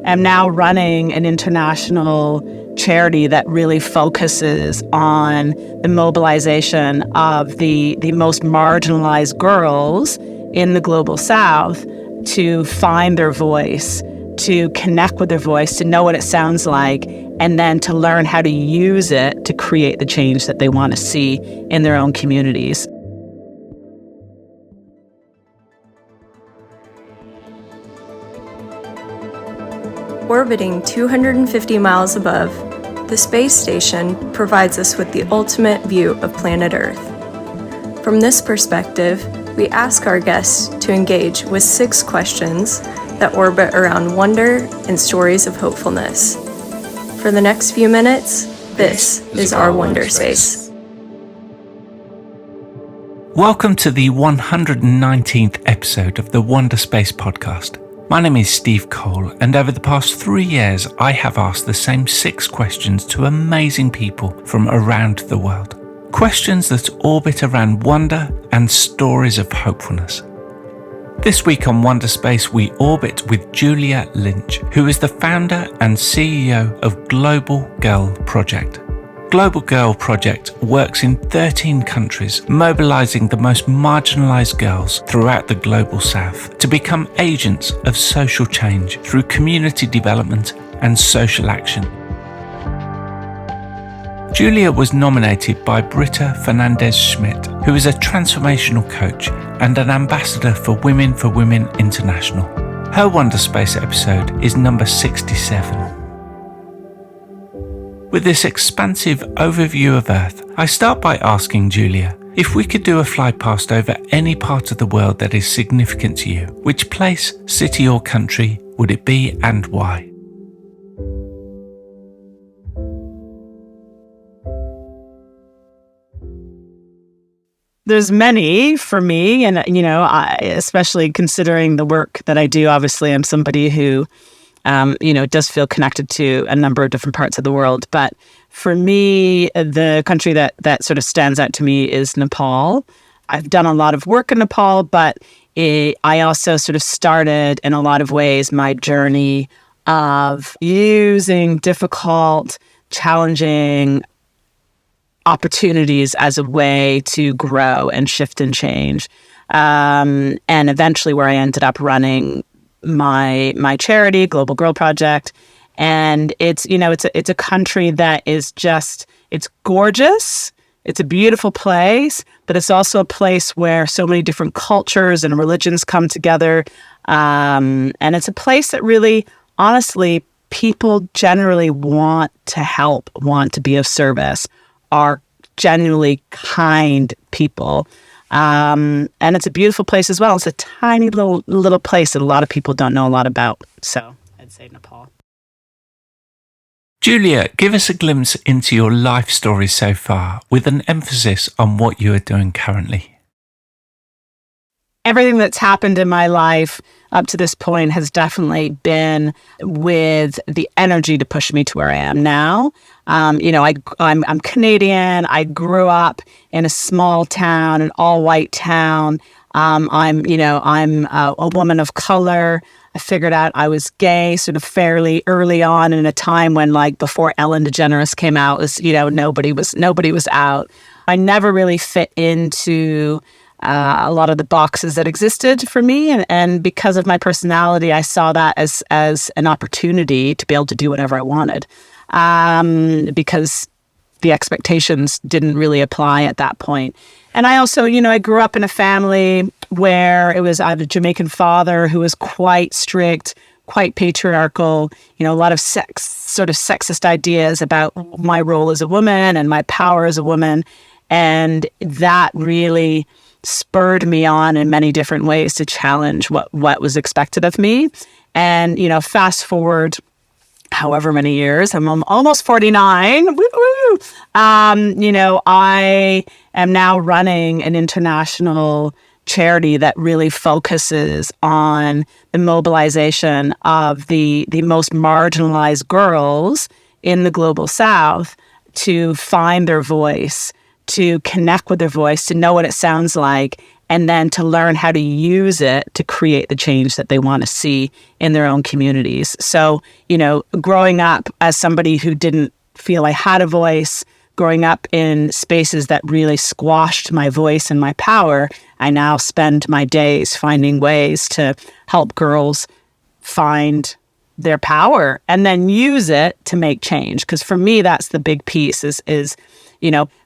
am now running an international charity that really focuses on the mobilization of the most marginalized girls in the global South to find their voice, to connect with their voice, to know what it sounds like, and then to learn how to use it to create the change that they want to see in their own communities. Orbiting 250 miles above, the space station provides us with the ultimate view of planet Earth. From this perspective, we ask our guests to engage with 6 questions that orbit around wonder and stories of hopefulness. For the next few minutes, this is our Wonderspace. Welcome to the 119th episode of the Wonderspace Podcast. My name is Steve Cole, and over the past 3 years, I have asked the same 6 questions to amazing people from around the world. Questions that orbit around wonder and stories of hopefulness. This week on Wonderspace, we orbit with Julia Lynch, who is the founder and CEO of Global Girl Project. Global Girl Project works in 13 countries, mobilising the most marginalised girls throughout the global South to become agents of social change through community development and social action. Julia was nominated by Brita Fernandez Shmidt, who is a transformational coach and an ambassador for Women International. Her Wonderspace episode is number 67. With this expansive overview of Earth, I start by asking Julia, if we could do a fly past over any part of the world that is significant to you, which place, city or country would it be and why? There's many for me, and especially considering the work that I do. Obviously, I'm somebody who does feel connected to a number of different parts of the world. But for me, the country that sort of stands out to me is Nepal. I've done a lot of work in Nepal, but I also sort of started in a lot of ways my journey of using difficult, challenging opportunities as a way to grow and shift and change. And eventually where I ended up running my charity, Global Girl Project. And it's a country that is it's gorgeous. It's a beautiful place, but it's also a place where so many different cultures and religions come together. And it's a place that really, honestly, people generally want to help, want to be of service, are genuinely kind people. And it's a beautiful place as well. It's a tiny little place that a lot of people don't know a lot about. So I'd say Nepal. Julia, give us a glimpse into your life story so far, with an emphasis on what you are doing currently. Everything that's happened in my life up to this point has definitely been with the energy to push me to where I am now. I'm Canadian. I grew up in a small town, an all-white town. I'm a woman of color. I figured out I was gay sort of fairly early on in a time when, like, before Ellen DeGeneres came out, nobody was out. I never really fit into a lot of the boxes that existed for me. And because of my personality, I saw that as an opportunity to be able to do whatever I wanted. Because the expectations didn't really apply at that point. And I also, I grew up in a family where I had a Jamaican father who was quite strict, quite patriarchal, a lot of sexist ideas about my role as a woman and my power as a woman. And that really spurred me on in many different ways to challenge what was expected of me. And, fast forward however many years, I'm almost 49. Woo-hoo! I am now running an international charity that really focuses on the mobilization of the most marginalized girls in the global South to find their voice, to connect with their voice, to know what it sounds like, and then to learn how to use it to create the change that they want to see in their own communities. So, growing up as somebody who didn't feel I had a voice, growing up in spaces that really squashed my voice and my power, I now spend my days finding ways to help girls find their power and then use it to make change. Because for me, that's the big piece is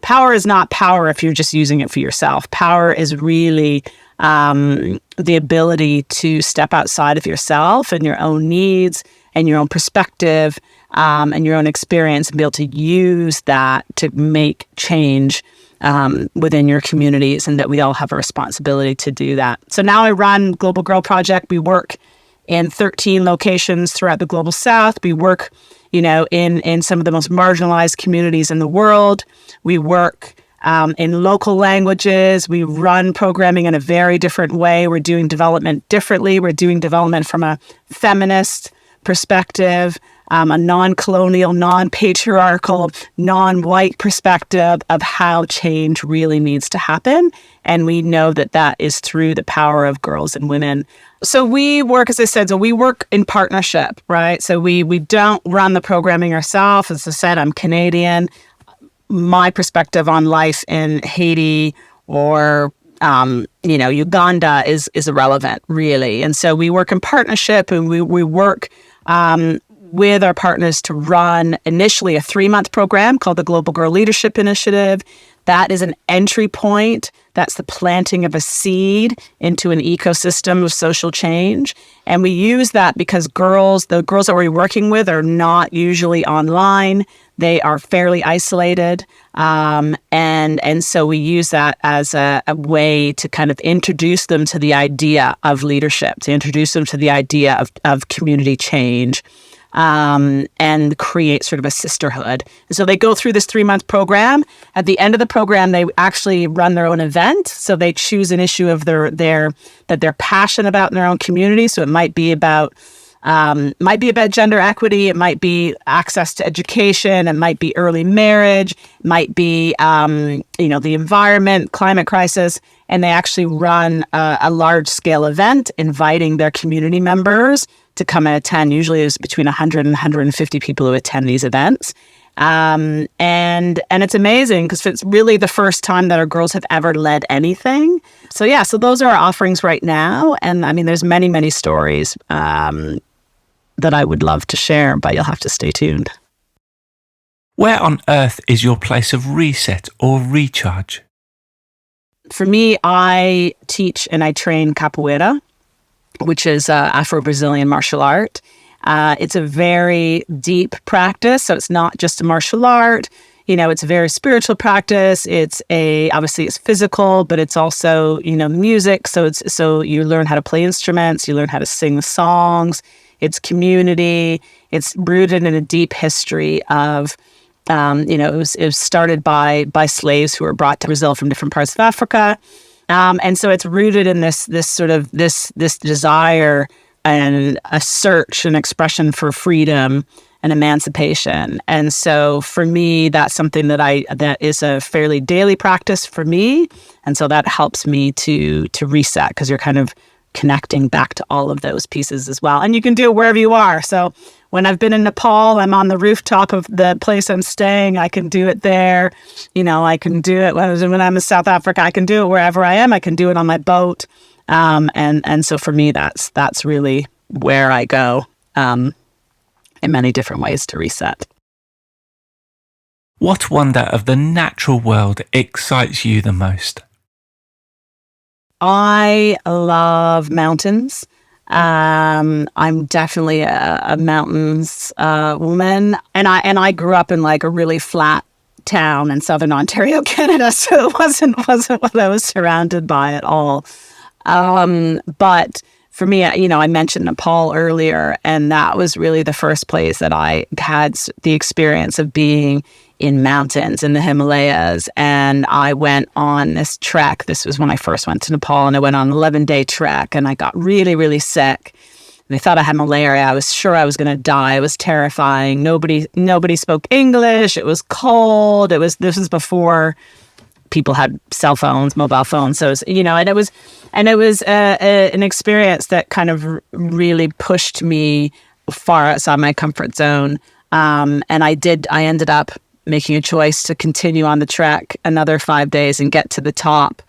power is not power if you're just using it for yourself. Power is really the ability to step outside of yourself and your own needs and your own perspective and your own experience and be able to use that to make change within your communities, and that we all have a responsibility to do that. So now I run Global Girl Project. We work in 13 locations throughout the Global South. We work, in some of the most marginalized communities in the world. We work in local languages. We run programming in a very different way. We're doing development differently. We're doing development from a feminist perspective, a non-colonial, non-patriarchal, non-white perspective of how change really needs to happen. And we know that is through the power of girls and women. So we work, as I said, we work in partnership, right? So we don't run the programming ourselves. As I said, I'm Canadian. My perspective on life in Haiti or Uganda is irrelevant, really. And so we work in partnership, and we work with our partners to run initially a 3-month program called the Global Girl Leadership Initiative. That is an entry point. That's the planting of a seed into an ecosystem of social change. And we use that because the girls that we're working with are not usually online. They are fairly isolated. And so we use that as a way to kind of introduce them to the idea of leadership, to introduce them to the idea of community change. And create sort of a sisterhood. And so they go through this 3-month program. At the end of the program, they actually run their own event. So they choose an issue of that they're passionate about in their own community. So it might be about gender equity. It might be access to education. It might be early marriage. It might be the environment, climate crisis. And they actually run a large scale event, inviting their community members to come and attend. Usually there's between 100 and 150 people who attend these events. And it's amazing because it's really the first time that our girls have ever led anything. So those are our offerings right now. And I mean, there's many, many stories that I would love to share, but you'll have to stay tuned. Where on earth is your place of reset or recharge? For me, I teach and I train capoeira, which is Afro-Brazilian martial art. It's a very deep practice, so it's not just a martial art. It's a very spiritual practice. Obviously it's physical, but it's also music. So you learn how to play instruments, you learn how to sing songs. It's community. It's rooted in a deep history of. It was started by slaves who were brought to Brazil from different parts of Africa. And so it's rooted in this desire and a search and expression for freedom and emancipation. And so for me, that's something that is a fairly daily practice for me. And so that helps me to reset, because you're kind of connecting back to all of those pieces as well. And you can do it wherever you are. So when I've been in Nepal, I'm on the rooftop of the place I'm staying. I can do it there. I can do it when I'm in South Africa. I can do it wherever I am. I can do it on my boat. And so for me, that's really where I go in many different ways to reset. What wonder of the natural world excites you the most? I love mountains. I'm definitely a mountains woman, and I grew up in like a really flat town in southern Ontario, Canada, so it wasn't what I was surrounded by at all. But for me, I mentioned Nepal earlier, and that was really the first place that I had the experience of being in mountains in the Himalayas. And I went on this trek. This was when I first went to Nepal, and I went on an 11-day trek, and I got really, really sick. And I thought I had malaria. I was sure I was going to die. It was terrifying. Nobody spoke English. It was cold. This was before people had cell phones, mobile phones. So, and it was an experience that kind of really pushed me far outside my comfort zone. And I ended up making a choice to continue on the trek another 5 days and get to the top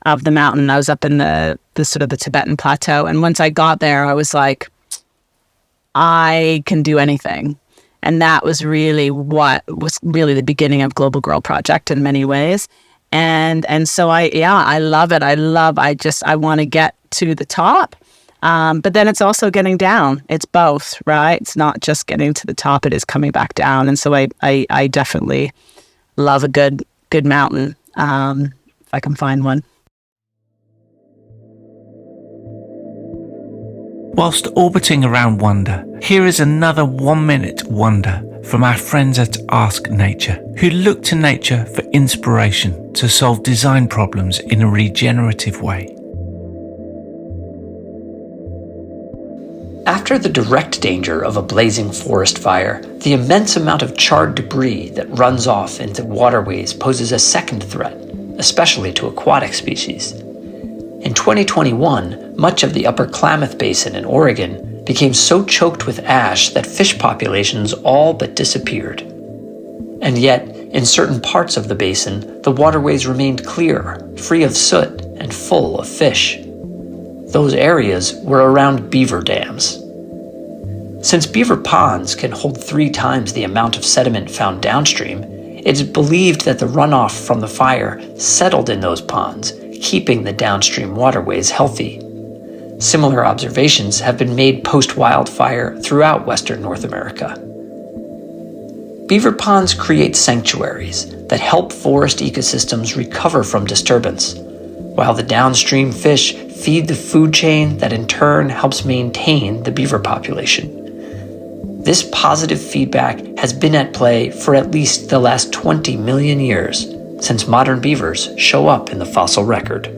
of the mountain. I was up in the sort of the Tibetan plateau. And once I got there, I was like, I can do anything. And that was really what was really the beginning of Global Girl Project in many ways. And so I love it. I want to get to the top. But then it's also getting down. It's both, right? It's not just getting to the top, it is coming back down. And so I definitely love a good mountain, if I can find one. Whilst orbiting around wonder, here is another 1-minute wonder from our friends at Ask Nature, who look to nature for inspiration to solve design problems in a regenerative way. After the direct danger of a blazing forest fire, the immense amount of charred debris that runs off into waterways poses a second threat, especially to aquatic species. In 2021, much of the Upper Klamath Basin in Oregon became so choked with ash that fish populations all but disappeared. And yet, in certain parts of the basin, the waterways remained clear, free of soot, and full of fish. Those areas were around beaver dams. Since beaver ponds can hold 3 times the amount of sediment found downstream, it is believed that the runoff from the fire settled in those ponds, keeping the downstream waterways healthy. Similar observations have been made post-wildfire throughout Western North America. Beaver ponds create sanctuaries that help forest ecosystems recover from disturbance, while the downstream fish feed the food chain that in turn helps maintain the beaver population. This positive feedback has been at play for at least the last 20 million years, since modern beavers show up in the fossil record.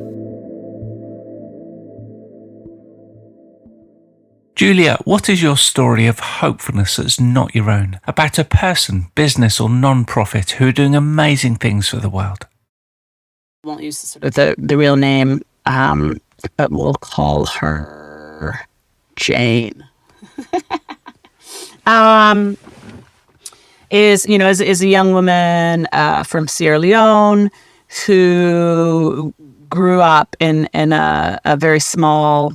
Julia, what is your story of hopefulness that's not your own, about a person, business or non-profit who are doing amazing things for the world? I won't use sort of the real name, but we'll call her Jane. Is a young woman from Sierra Leone who grew up in a very small,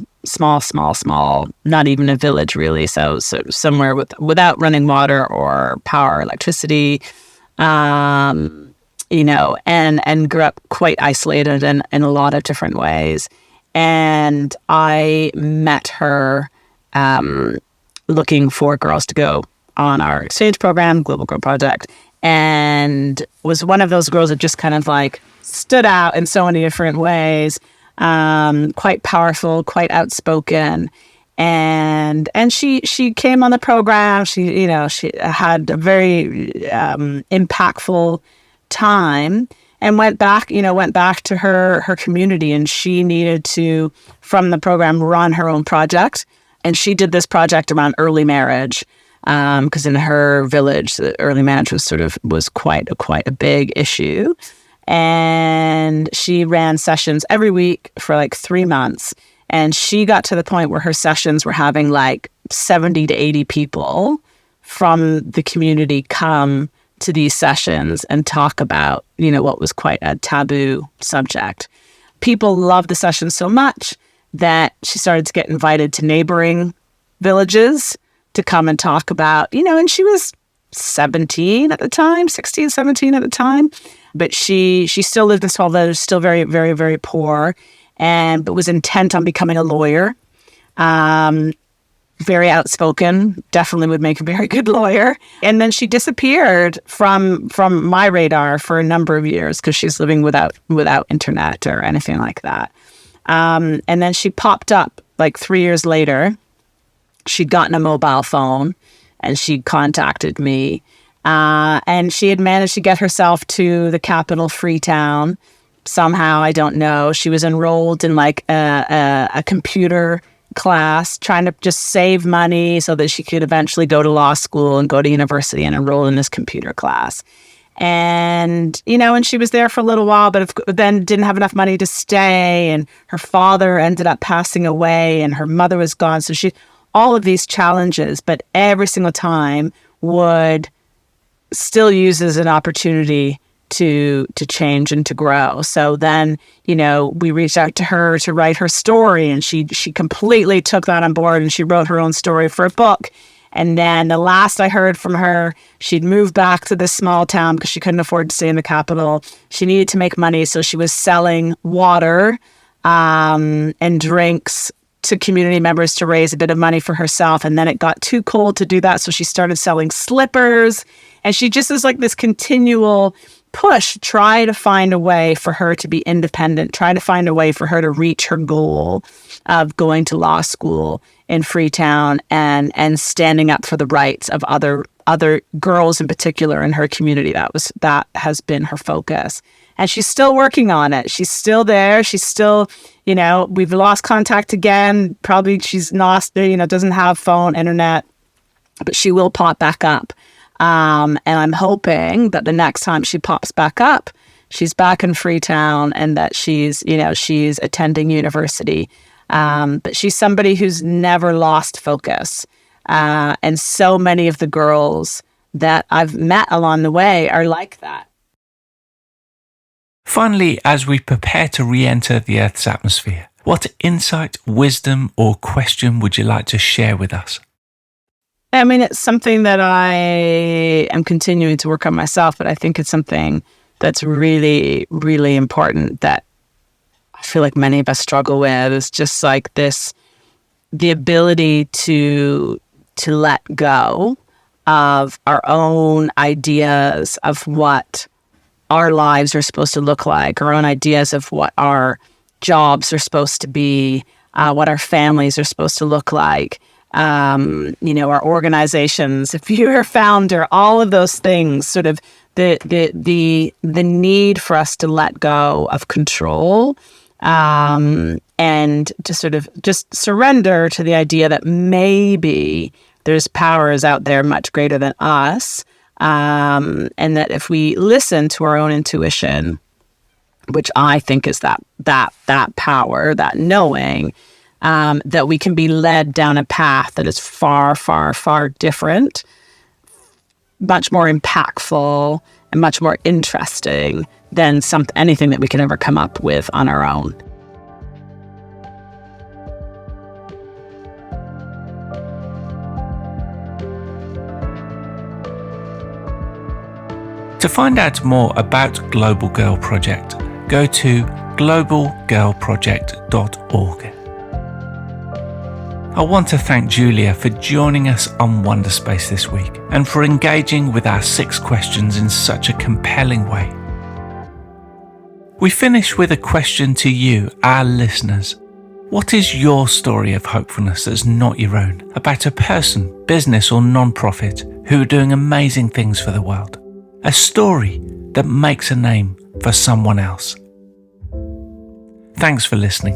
not even a village really, so somewhere without running water or power, electricity, and grew up quite isolated in a lot of different ways. And I met her looking for girls to go on our exchange program, Global Girl Project, and was one of those girls that just kind of stood out in so many different ways, quite powerful, quite outspoken. And she came on the program. She had a very impactful time and went back to her community, and she needed to, from the program, run her own project. And she did this project around early marriage, because in her village, the early marriage was quite a big issue. And she ran sessions every week for 3 months. And she got to the point where her sessions were having 70 to 80 people from the community come to these sessions and talk about, what was quite a taboo subject. People loved the sessions so much that she started to get invited to neighboring villages to come and talk about, and she was 17 at the time, 16, 17 at the time. But she still lived in a small village, still very, very, very poor, but was intent on becoming a lawyer. Very outspoken, definitely would make a very good lawyer. And then she disappeared from my radar for a number of years because she's living without internet or anything like that. And then she popped up 3 years later. She'd gotten a mobile phone and she contacted me. And she had managed to get herself to the capital, Freetown. Somehow, I don't know. She was enrolled in a computer class, trying to just save money so that she could eventually go to law school and go to university and enroll in this computer class. And, and she was there for a little while, but then didn't have enough money to stay. And her father ended up passing away and her mother was gone. So all of these challenges, but every single time would still use as an opportunity to change and to grow. So then, we reached out to her to write her story, and she completely took that on board, and she wrote her own story for a book. And then the last I heard from her, she'd moved back to this small town because she couldn't afford to stay in the capital. She needed to make money, so she was selling water and drinks to community members to raise a bit of money for herself. And then it got too cold to do that, so she started selling slippers. And she just is like this continual push, try to find a way for her to be independent, try to find a way for her to reach her goal of going to law school in Freetown and standing up for the rights of other girls in particular in her community. That has been her focus. And she's still working on it. She's still there. She's still, we've lost contact again. Probably she's lost, doesn't have phone, internet, but she will pop back up. And I'm hoping that the next time she pops back up, she's back in Freetown and that she's attending university. But she's somebody who's never lost focus. And so many of the girls that I've met along the way are like that. Finally, as we prepare to re-enter the Earth's atmosphere, what insight, wisdom, or question would you like to share with us? I mean, it's something that I am continuing to work on myself, but I think it's something that's really, really important that I feel like many of us struggle with. Is just like the ability to let go of our own ideas of what our lives are supposed to look like, our own ideas of what our jobs are supposed to be, what our families are supposed to look like. Our organizations, if you're a founder, all of those things, sort of the need for us to let go of control, and to sort of just surrender to the idea that maybe there's powers out there much greater than us, and that if we listen to our own intuition, which I think is that power, that knowing, that we can be led down a path that is far, far, far different, much more impactful, and much more interesting than anything that we can ever come up with on our own. To find out more about Global Girl Project, go to globalgirlproject.org. I want to thank Julia for joining us on Wonderspace this week and for engaging with our 6 questions in such a compelling way. We finish with a question to you, our listeners. What is your story of hopefulness that's not your own, about a person, business or non-profit who are doing amazing things for the world? A story that makes a name for someone else. Thanks for listening.